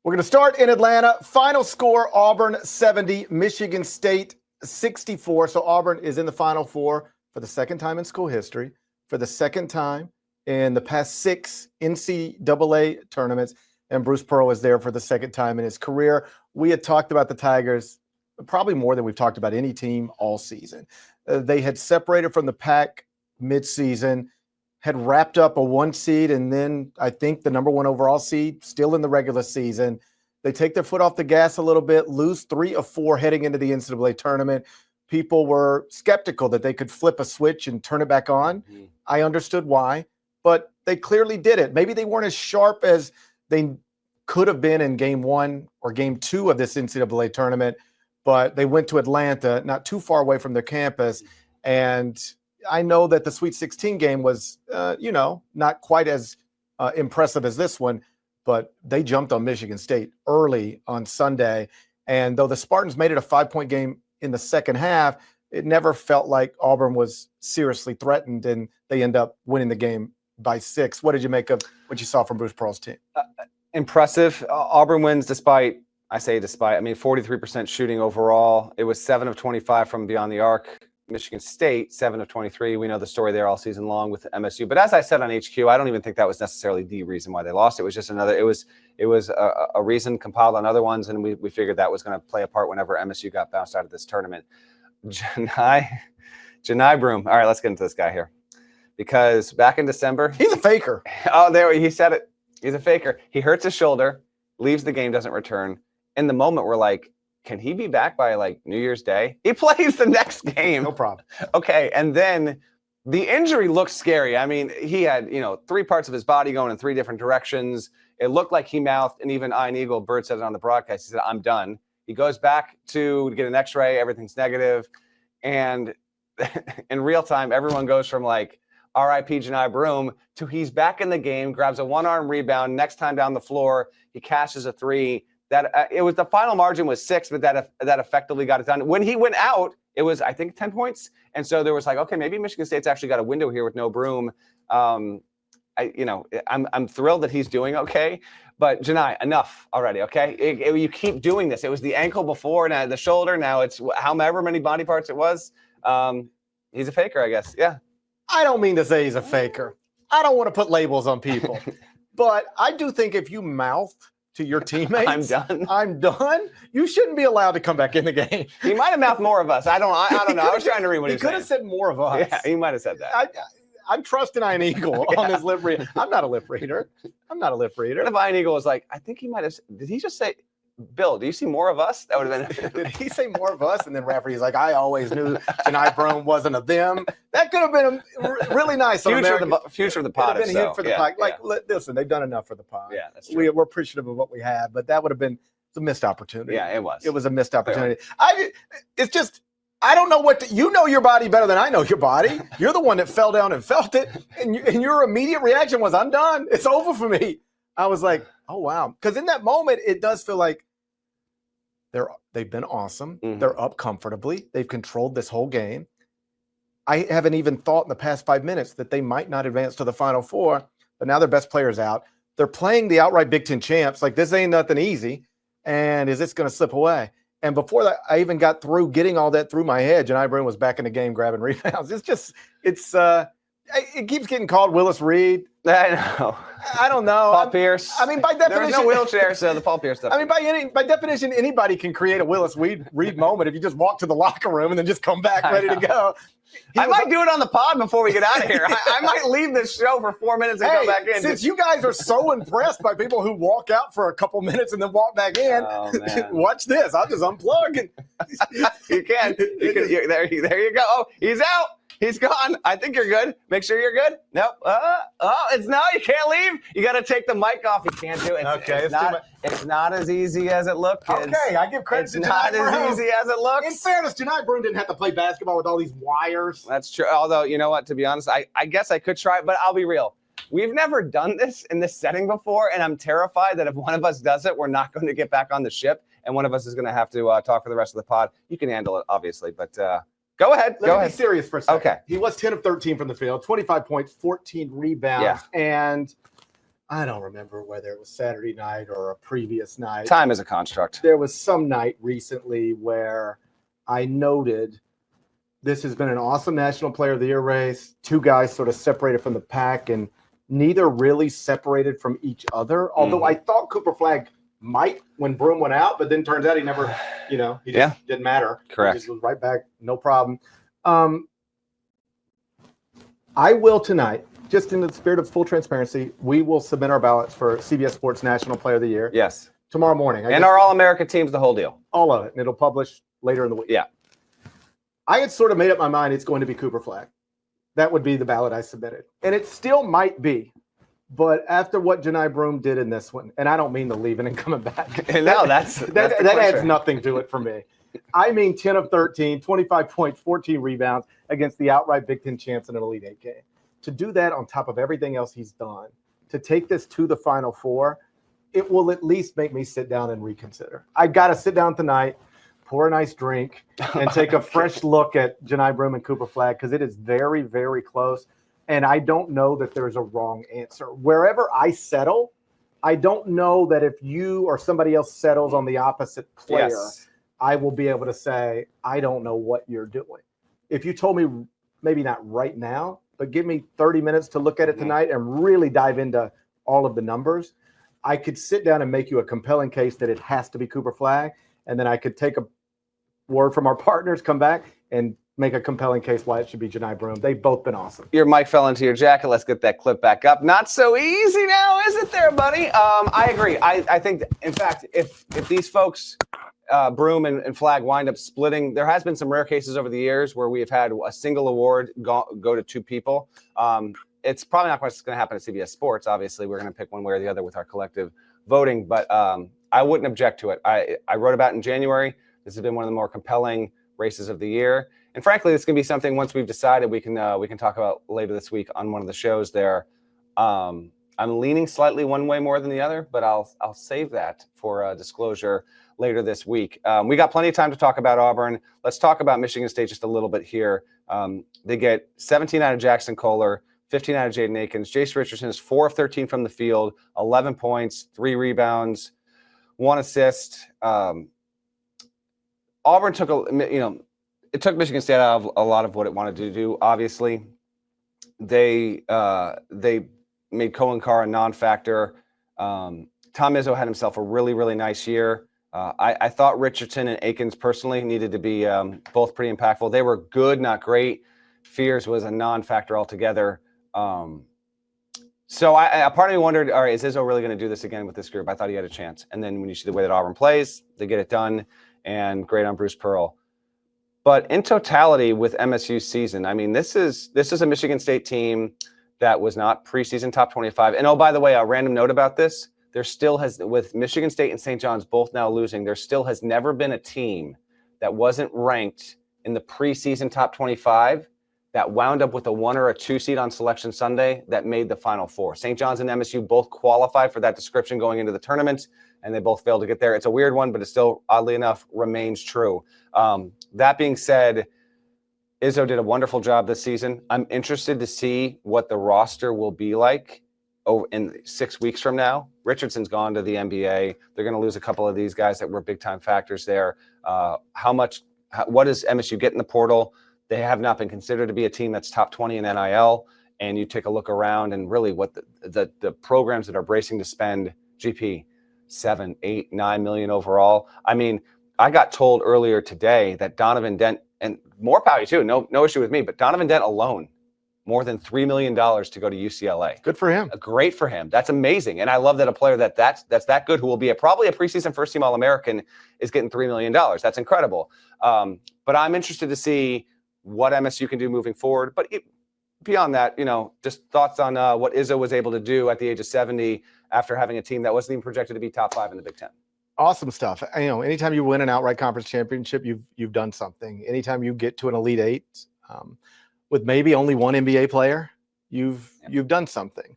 We're going to start in Atlanta. Final score, Auburn 70, Michigan State 64. So Auburn is in the Final Four for the second time in school history, for the second time in the past 6 NCAA tournaments, and Bruce Pearl is there for the second time in his career. We had talked about the Tigers probably more than we've talked about any team all season. They had separated from the pack midseason, had wrapped up a 1 seed, and then I think the number 1 overall seed still in the regular season. They take their foot off the gas a little bit, lose 3 of 4 heading into the NCAA tournament. People were skeptical that they could flip a switch and turn it back on. Mm-hmm. I understood why, but they clearly did it. Maybe they weren't as sharp as they could have been in game 1 or game 2 of this NCAA tournament, but they went to Atlanta, not too far away from their campus, and I know that the Sweet 16 game was, not quite as impressive as this one, but they jumped on Michigan State early on Sunday. And though the Spartans made it a 5-point game in the second half, it never felt like Auburn was seriously threatened, and they end up winning the game by 6. What did you make of what you saw from Bruce Pearl's team? Impressive. Auburn wins despite 43% shooting overall. It was 7 of 25 from beyond the arc. Michigan State, 7 of 23. We know the story there all season long with MSU. But as I said on HQ, I don't even think that was necessarily the reason why they lost. It was just it was a reason compiled on other ones, and we figured that was going to play a part whenever MSU got bounced out of this tournament. Johni Broome. All right, let's get into this guy here. Because back in December. He's a faker. Oh, there he said it. He's a faker. He hurts his shoulder, leaves the game, doesn't return. In the moment, we're like, can he be back by New Year's Day? He plays the next game. No problem. Okay, and then the injury looks scary. I mean, he had, 3 parts of his body going in 3 different directions. It looked like he mouthed, and even Ian Eagle, Bird said it on the broadcast. He said, I'm done. He goes back to get an x-ray. Everything's negative. And in real time, everyone goes from R.I.P. Johni Broome to he's back in the game, grabs a 1-arm rebound. Next time down the floor, he cashes a 3. That it was the final margin was 6, but that effectively got it done. When he went out, it was, I think, 10 points. And so there was okay, maybe Michigan State's actually got a window here with no Broome. I'm thrilled that he's doing okay. But Johni, enough already, okay? You keep doing this. It was the ankle before, now the shoulder. Now it's however many body parts it was. He's a faker, I guess. Yeah. I don't mean to say he's a faker. I don't want to put labels on people. But I do think if you mouth to your teammates, I'm done. You shouldn't be allowed to come back in the game. He might have mouthed more of us. I don't know. I was trying to read what he was saying. He could have said more of us. Yeah, he might have said that. I'm trusting Ian Eagle on his lip reader. I'm not a lip reader. What if Ian Eagle was I think he might have, did he just say, Bill, do you see more of us? That would have been. Did he say more of us? And then Rafferty's I always knew Johni Broome wasn't a them. That could have been really nice. Future of the pod. It would have been huge for the pod. Listen, they've done enough for the pod. Yeah, that's true. We're appreciative of what we had, but that would have been a missed opportunity. Yeah, it was. It was a missed opportunity. It's just, I don't know you know your body better than I know your body. You're the one that fell down and felt it, and your immediate reaction was, I'm done. It's over for me. I was like, oh, wow. Because in that moment, it does feel like they've been awesome. Mm-hmm. They're up comfortably. They've controlled this whole game. I haven't even thought in the past 5 minutes that they might not advance to the Final Four, but now their best player's out. They're playing the outright Big Ten champs. This ain't nothing easy. And is this going to slip away? And before that, I even got through getting all that through my head. Johni Broome was back in the game grabbing rebounds. It keeps getting called Willis Reed. I know. I don't know. Paul Pierce. I mean, by definition, there was no wheelchair, so the Paul Pierce stuff. I mean, by definition, anybody can create a Willis Reed moment if you just walk to the locker room and then just come back ready to go. I might do it on the pod before we get out of here. I might leave this show for 4 minutes and go back in. Since you guys are so impressed by people who walk out for a couple minutes and then walk back in, watch this. I'll just unplug. You can. There you go. Oh, he's out. He's gone. I think you're good. Make sure you're good. Nope. It's no. You can't leave. You got to take the mic off. You can't do it. Okay. It's not as easy as it looks. Okay, I give credit to Johni Broome. It's not as easy as it looks. In fairness, Johni Broome didn't have to play basketball with all these wires. That's true. Although, you know what? To be honest, I guess I could try it, but I'll be real. We've never done this in this setting before, and I'm terrified that if one of us does it, we're not going to get back on the ship, and one of us is going to have to talk for the rest of the pod. You can handle it, obviously, but go ahead. Let me be serious for a second. Okay. He was 10 of 13 from the field, 25 points, 14 rebounds, and I don't remember whether it was Saturday night or a previous night. Time is a construct. There was some night recently where I noted this has been an awesome National Player of the Year race. Two guys sort of separated from the pack, and neither really separated from each other. Although I thought Cooper Flagg might when Broome went out, but then turns out he never, he just didn't matter. Correct. He just was right back, no problem. I will tonight, just in the spirit of full transparency, we will submit our ballots for CBS Sports National Player of the Year. Yes. Tomorrow morning. And our All-America teams, the whole deal. All of it. And it'll publish later in the week. Yeah. I had sort of made up my mind it's going to be Cooper Flagg. That would be the ballot I submitted. And it still might be. But after what Johni Broome did in this one, and I don't mean the leaving and coming back. No, that adds nothing to it for me. I mean 10 of 13, 25 points, 14 rebounds against the outright Big Ten champs in an Elite Eight game. To do that on top of everything else he's done, to take this to the Final Four, it will at least make me sit down and reconsider. I got to sit down tonight, pour a nice drink, and take a fresh look at Johni Broome and Cooper Flagg, because it is very, very close. And I don't know that there's a wrong answer. Wherever I settle, I don't know that if you or somebody else settles on the opposite player, I will be able to say, I don't know what you're doing. If you told me, maybe not right now, but give me 30 minutes to look at it tonight and really dive into all of the numbers, I could sit down and make you a compelling case that it has to be Cooper Flagg. And then I could take a word from our partners, come back, and make a compelling case why it should be Johni Broome. They've both been awesome. Your mic fell into your jacket. Let's get that clip back up. Not so easy now, is it there, buddy? I agree. I think, in fact, if these folks, Broome and Flagg, wind up splitting, there has been some rare cases over the years where we have had a single award go to two people. It's probably not what's going to happen at CBS Sports. Obviously, we're going to pick one way or the other with our collective voting, but I wouldn't object to it. I wrote about it in January. This has been one of the more compelling races of the year. And frankly, it's going to be something once we've decided we can talk about later this week on one of the shows there. I'm leaning slightly one way more than the other, but I'll save that for disclosure later this week. We got plenty of time to talk about Auburn. Let's talk about Michigan State just a little bit here. They get 17 out of Jackson Kohler, 15 out of Jaden Akins. Jace Richardson is 4 of 13 from the field, 11 points, 3 rebounds, 1 assist. Auburn took it took Michigan State out of a lot of what it wanted to do. Obviously, they made Cohen Carr a non-factor. Tom Izzo had himself a really, really nice year. I thought Richardson and Akins personally needed to be both pretty impactful. They were good, not great. Fears was a non-factor altogether. So a part of me wondered, all right, is Izzo really going to do this again with this group? I thought he had a chance. And then when you see the way that Auburn plays, they get it done. And great on Bruce Pearl. But in totality with MSU's season, I mean, this is a Michigan State team that was not preseason top 25. And oh, by the way, a random note about this, there still has, with Michigan State and St. John's both now losing, there still has never been a team that wasn't ranked in the preseason top 25 that wound up with a 1 or a 2 seed on Selection Sunday that made the Final Four. St. John's and MSU both qualified for that description going into the tournament, and they both failed to get there. It's a weird one, but it still, oddly enough, remains true. That being said, Izzo did a wonderful job this season. I'm interested to see what the roster will be like in 6 weeks from now. Richardson's gone to the NBA. They're going to lose a couple of these guys that were big-time factors there. What does MSU get in the portal? They have not been considered to be a team that's top 20 in NIL. And you take a look around and really what the programs that are bracing to spend GP 7, 8, 9 million overall. I mean, I got told earlier today that Donovan Dent, and more power too, no issue with me, but Donovan Dent alone, more than $3 million to go to UCLA. Good for him. Great for him. That's amazing. And I love that a player that's that good, who will be probably a preseason first-team All-American, is getting $3 million. That's incredible. But I'm interested to see what MSU can do moving forward. But beyond that, just thoughts on what Izzo was able to do at the age of 70 after having a team that wasn't even projected to be top 5 in the Big Ten. Awesome stuff. Anytime you win an outright conference championship, you've done something. Anytime you get to an Elite Eight with maybe only one NBA player, you've done something.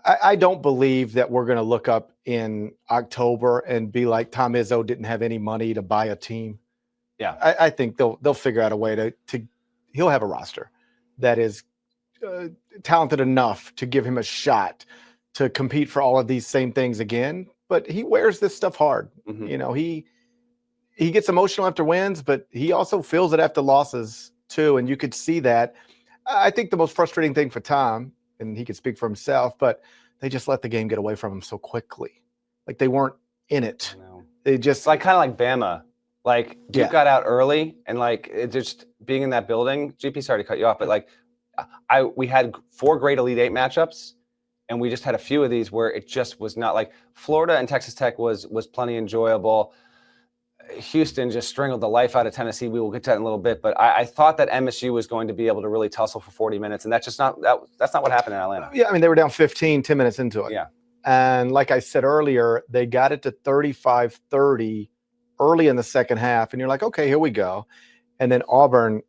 I don't believe that we're going to look up in October and be like Tom Izzo didn't have any money to buy a team. Yeah, I think they'll figure out a way to he'll have a roster that is talented enough to give him a shot to compete for all of these same things again. But he wears this stuff hard. Mm-hmm. You know, he gets emotional after wins, but he also feels it after losses too. And you could see that. I think the most frustrating thing for Tom, and he could speak for himself, but they just let the game get away from him so quickly. Like they weren't in it. They just it's like kind of like Bama. Like Duke Yeah. got out early, and like it just being in that building. GP, sorry to cut you off, but like we had 4 great Elite Eight matchups, and we just had a few of these where it just was not like Florida and Texas Tech was plenty enjoyable. Houston just strangled the life out of Tennessee. We will get to that in a little bit, but I thought that MSU was going to be able to really tussle for 40 minutes, and that's not what happened in Atlanta. Yeah, I mean, they were down 15, 10 minutes into it. Yeah. And like I said earlier, they got it to 35-30 early in the second half, and you're like, okay, here we go. And then Auburn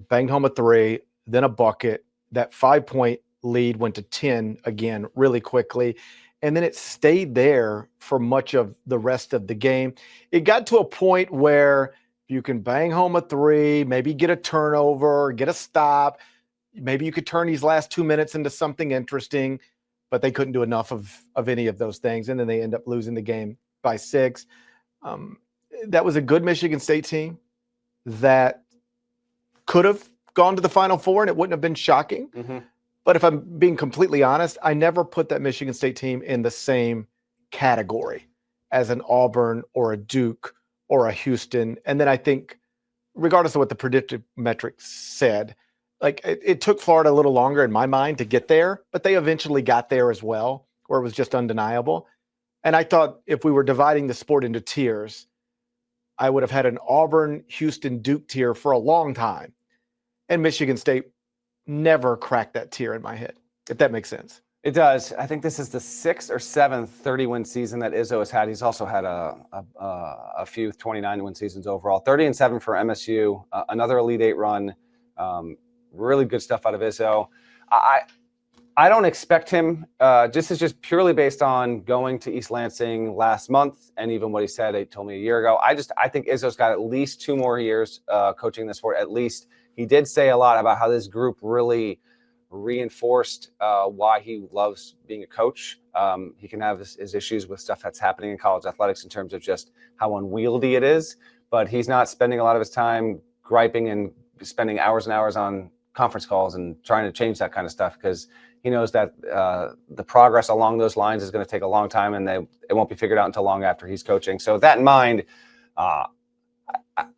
banged home a 3, then a bucket. That 5-point lead went to 10 again really quickly. And then it stayed there for much of the rest of the game. It got to a point where you can bang home a 3, maybe get a turnover, get a stop. Maybe you could turn these last 2 minutes into something interesting, but they couldn't do enough of any of those things. And then they end up losing the game by 6. That was a good Michigan State team that could have gone to the Final Four, and it wouldn't have been shocking. Mm-hmm. But if I'm being completely honest, I never put that Michigan State team in the same category as an Auburn or a Duke or a Houston. And then I think, regardless of what the predictive metrics said, like it took Florida a little longer in my mind to get there, but they eventually got there as well, where it was just undeniable. And I thought if we were dividing the sport into tiers, I would have had an Auburn, Houston, Duke tier for a long time. And Michigan State never cracked that tier in my head, if that makes sense. It does. I think this is the 6th or 7th 30-win season that Izzo has had. He's also had a few 29-win seasons overall. 30-7 for MSU. Another Elite Eight run. Really good stuff out of Izzo. I don't expect him. This is just purely based on going to East Lansing last month, and even what he said. He told me a year ago. I think Izzo's got at least 2 more years coaching this sport. At least he did say a lot about how this group really reinforced why he loves being a coach. He can have his issues with stuff that's happening in college athletics in terms of just how unwieldy it is, but he's not spending a lot of his time griping and spending hours and hours on conference calls and trying to change that kind of stuff, because he knows that the progress along those lines is going to take a long time, and it won't be figured out until long after he's coaching. So with that in mind,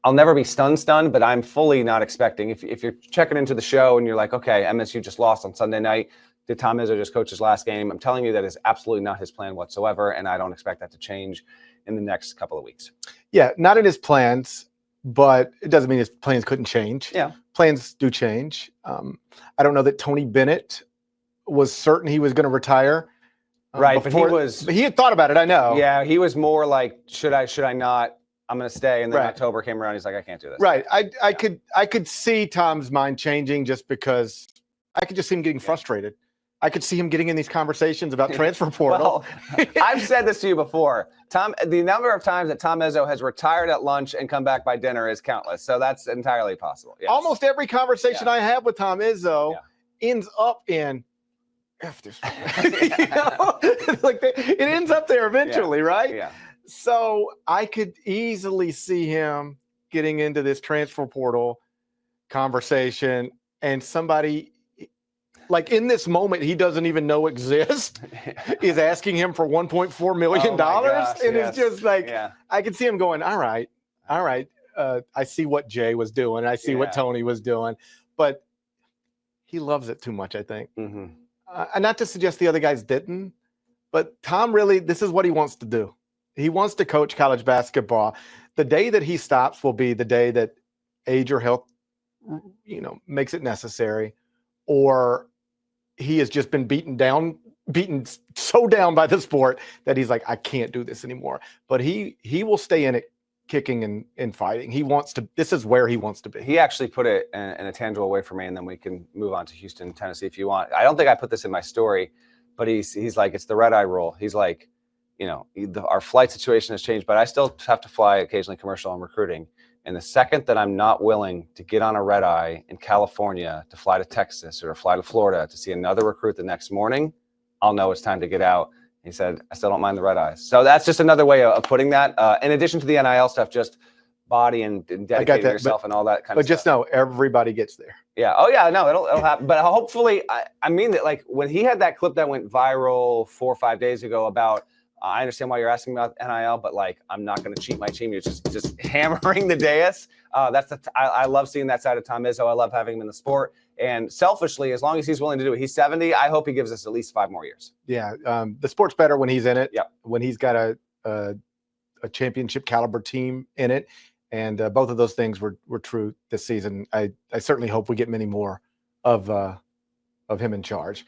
I'll never be stunned, but I'm fully not expecting. If you're checking into the show and you're like, okay, MSU just lost on Sunday night, did Tom Izzo just coach his last game? I'm telling you that is absolutely not his plan whatsoever, and I don't expect that to change in the next couple of weeks. Yeah, not in his plans, but it doesn't mean his plans couldn't change. Yeah. Plans do change. I don't know that Tony Bennett was certain he was going to retire. Right, before, but he had thought about it, I know. Yeah, he was more like, should I not? I'm going to stay. And then Right. October came around. He's like, I can't do this. Right. I could see Tom's mind changing just because I could just see him getting frustrated. I could see him getting in these conversations about transfer portal. Well, I've said this to you before. The number of times that Tom Izzo has retired at lunch and come back by dinner is countless. So that's entirely possible. Yes. Almost every conversation I have with Tom Izzo ends up in F this. You know? Like it ends up there eventually, right? Yeah. So I could easily see him getting into this transfer portal conversation, and somebody like in this moment he doesn't even know exists is asking him for $1.4 million. And it's just like, I could see him going, all right. I see what Jay was doing. I see what Tony was doing, but he loves it too much, I think. Mm-hmm. And not to suggest the other guys didn't, but Tom really, this is what he wants to do. He wants to coach college basketball. The day that he stops will be the day that age or health, makes it necessary, or he has just been beaten so down by the sport that he's like, I can't do this anymore. But he will stay in it, kicking and fighting. He wants to. This is where he wants to be. He actually put it in a tangible way for me, and then we can move on to Houston, Tennessee, if you want. I don't think I put this in my story, but he's like, it's the red eye rule. He's like, our flight situation has changed, but I still have to fly occasionally commercial and recruiting. And the second that I'm not willing to get on a red eye in California to fly to Texas or fly to Florida to see another recruit the next morning, I'll know it's time to get out. He said, I still don't mind the red eyes. So that's just another way of putting that. In addition to the NIL stuff, just body and dedicating yourself and all that kind of stuff. But just know, everybody gets there. Yeah. Oh, yeah. No, it'll happen. But hopefully, I mean that, like, when he had that clip that went viral 4 or 5 days ago about, I understand why you're asking about NIL, but, like, I'm not going to cheat my team. You're just hammering the dais. I love seeing that side of Tom Izzo. I love having him in the sport. And selfishly, as long as he's willing to do it, he's 70. I hope he gives us at least 5 more years. Yeah. The sport's better when he's in it. Yep. When he's got a championship caliber team in it. And both of those things were true this season. I certainly hope we get many more of him in charge.